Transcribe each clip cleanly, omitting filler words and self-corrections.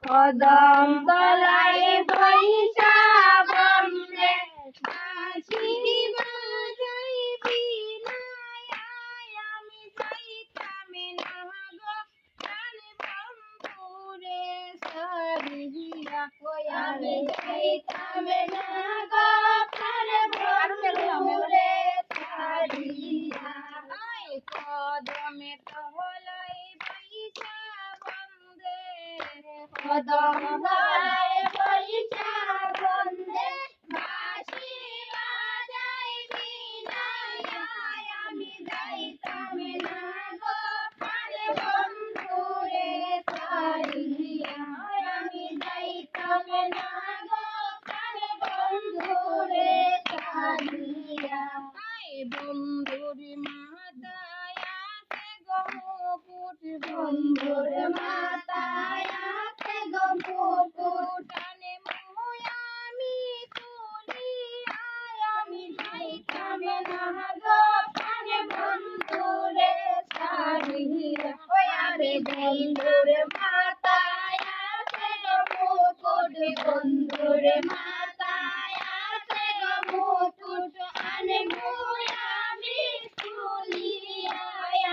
কদম তলায় বৈশা বন্দে বাঁশি বাজাইবি না আমি যাইতাম না গো প্রাণ বন্ধুরে সারিয়া আমি যাইতাম না গো প্রাণ বন্ধুরে সারিয়া কদমে তলায় বৈশা বন্দে কদম তলায় বৈশা বন্দে বাঁশি বাজাইবি না আমি যাইতাম না গো প্রাণ বন্ধুরে সারিয়া আমি যাইতাম না গো প্রাণ বন্ধুরে সারিয়া বন্ধুর মাতায় আছে গো মুকুট বন্ধুর মাতায় আছে গো মুকুট আনে মুই আমি তুলি আমি যাইতাম না গো প্রাণ বন্ধুরে সারিয়া আরে বন্ধুর মাতায় আছে গো মুকুট বন্ধুর মাতায় আছে গো মুকুট আনে মুই আমি তুলিয়া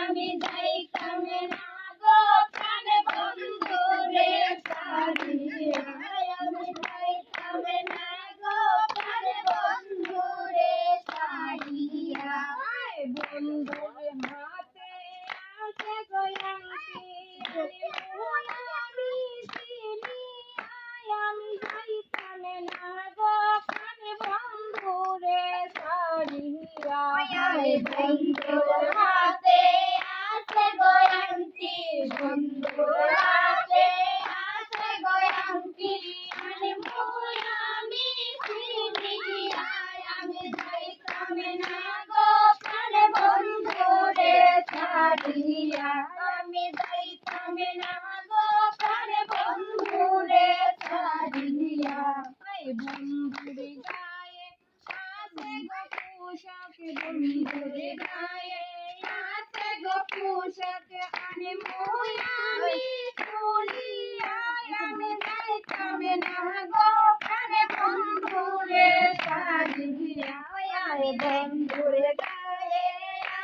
আমি যাইতাম না গো প্রাণ বন্ধুরে সারিয়া আমি যাইতাম না গো প্রাণ বন্ধুরে সারিয়া বন্ধুর হাতে আছে গো আংটি আমি চিনি আমি যাইতাম না গো প্রাণ বন্ধুরে সারিয়া বন্ধুর হাতে আছে গো আংটি বন্ধুর হাতে আছে গো আংটি আমি চিনি আমি যাইতাম না গো প্রাণ বন্ধুরে সারিয়া আমি যাইতাম না গো প্রাণ বন্ধুরে সারিয়া বন্ধুর গায়ে আছে গো পোশাক বন্ধুর গায়ে আছে গো পোশাক আনে মুই আমি তুলিয়া আমি যাইতাম না গো প্রাণ বন্ধুরে সারিয়া বন্ধুর গায়ে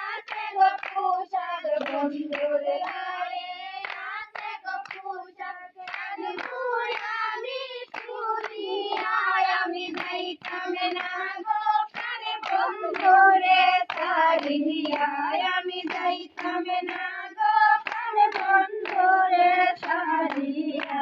আছে গো পোশাক বন্ধুর গায়ে আছে গো পোশাক আনে মুই আমি তুলিয়া আমি যাইতাম না গো প্রাণ বন্ধুরে সারিয়া আমি যাইতাম না গো প্রাণ বন্ধুরে সারিয়া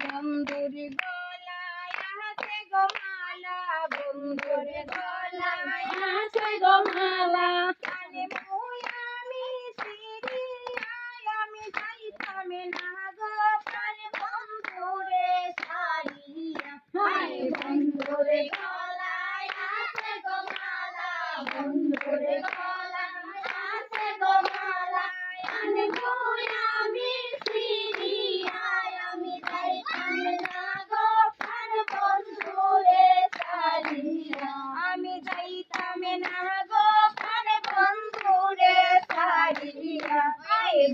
বন্ধুর গলায় আছে গো মালা বন্ধুর গলায় আছে গো মালা আনে মুই আমি সিরিয়া আমি যাইতাম না গো প্রাণ বন্ধুরে সারিয়া বন্ধুর গলায় আছে গো মালা বন্ধুর গলায় আছে গো মালা আনে মুই আমি সিরিয়া আমি যাইতাম না গো প্রাণ বন্ধুরে সারিয়া আমি যাইতাম না গো প্রাণ বন্ধুরে সারিয়া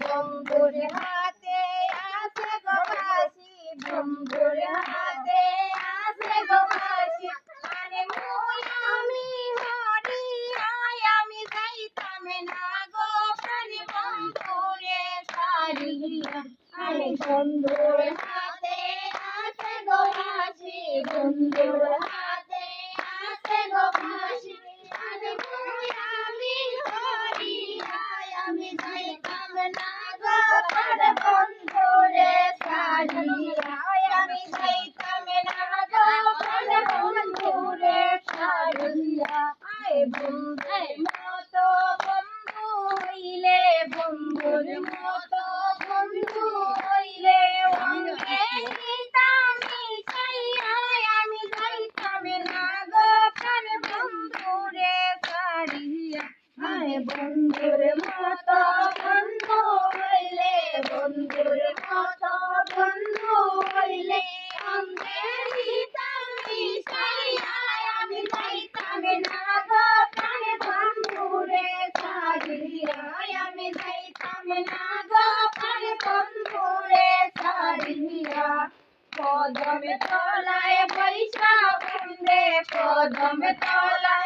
বন্ধুর হাতে আছে গো বাঁশি বন্ধুর হাতে আছে গো বাঁশি আরে মুই আমি হরিয়া আমি যাইতাম না গো প্রাণ বন্ধুরে সারিয়া বন্ধুর হাতে আছে গো বাঁশি বন্ধুর হাতে আছে গো বাঁশি আরে মুই আমি হরিয়া আমি যাইতাম না গো প্রাণ বন্ধুরে সারিয়া আমি যাইতাম না গো প্রাণ বন্ধুরে সারিয়া বন্ধুর মতো বন্ধু হইলে বন্ধুর মতো বন্ধু হইলে অঙ্গে নিতামি চাইয়া আমি যাইতাম না গো প্রাণ বন্ধুরে সারিয়া বন্ধুর মতো বন্ধু হইলে বন্ধুর মতো বন্ধু হইলে অঙ্গে নিতামি চাইয়া আমি যাইতাম না গো প্রাণ বন্ধুরে সারিয়া আমি যাইতাম না গো প্রাণ বন্ধুরে সারিয়া কদম তলায় বৈশা বন্দে কদম তলায়